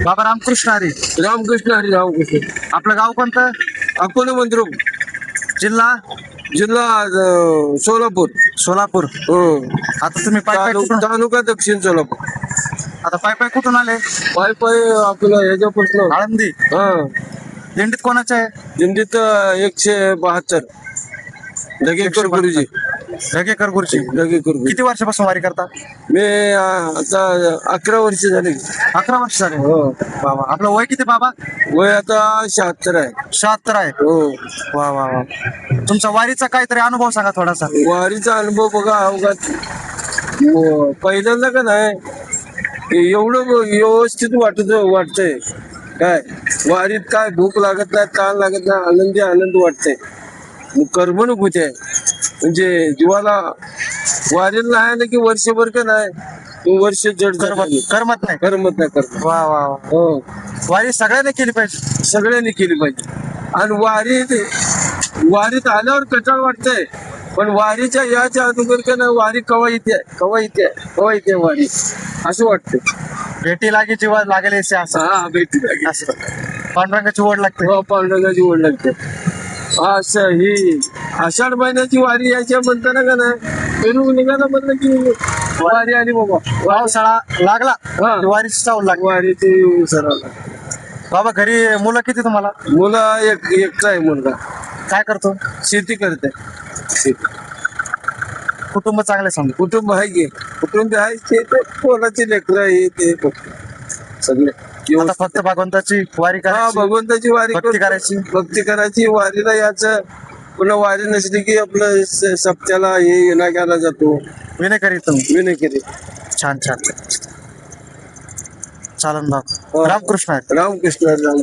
बाबा रामकृष्ण हरी. रामकृष्ण हरी रामकृष्ण. आपलं गाव कोणतं? अकोले मंद्रुप, जिल्हा जिल्हा सोलापूर. सोलापूर. हो. आता तुम्ही पाय पाय कुठून तालुका दक्षिण सोलापूर. आता पाय पाय कुठून आले? पाय पाय आपलं ह्याच्यापासून. आळंदी. हा. दिंडीत कोणाचं आहे? दिंडीत 172 ढगेकर गुरुजी. ढगेकर गुरुजी. ढगेकर गुरुजी. किती वर्षापासून वारी करता? मी आता 11 वर्ष झाली. 11 वर्ष झाले. हो. बाबा आपलं वय किती बाबा? वय आता 76 आहे. 76 आहे. हो. वा वा वा. तुमचा वारीचा काहीतरी अनुभव सांगा थोडासा. वारीचा अनुभव बघा अवघात. पहिल्यांदा का नाही एवढं व्यवस्थित वाटतंय काय. वारीत काय भूक लागत नाही, ताण लागत नाही, आनंदी आनंद वाटतंय. करमणूक होते. म्हणजे जीवाला वारीला नाही आलं की वर्षभर का नाही तो वर्ष जड करमत नाही. करमत नाही. वा वा वा. हो. वारी सगळ्यांनी केली पाहिजे. सगळ्यांनी केली पाहिजे. आणि वारीत आल्यावर कटाळ वाटतंय, पण वारीच्या याच्या अगोदर का नाही वारी कवा येते वारी असं वाटतं. भेटी लागे जीवा लागेल असं. हा भेटी असं पांडुरंगाची ओढ लागते. पांडुरंगाची ओढ लागते. असं ही आषाढ महिन्याची वारी यायच्या म्हणताना का नाही पेरू निघाला म्हणलं की वारी आली बाबा. पावसाळा लागला हा. वारीची चावल लागली. वारीची सराव. बाबा घरी मुलं किती तुम्हाला? मुलं एकटा आहे मुलगा. काय करतो? शेती करते. कुटुंब चांगले सांगू. कुटुंब आहे की कुटुंब आहे ते कोणाचे लेकरं आहे ते सगळे. आता फक्त भगवंताची वारी हा करायची, भगवंताची वारी भक्ती करायची. भक्ती करायची. वारीला याचं पुन्हा वारी नसली की आपलं सप्त्याला हे विनायकाला जातो. विनय करीत तुम्ही. विनय केली. छान छान. चालन बाबा. रामकृष्ण. रामकृष्ण राम.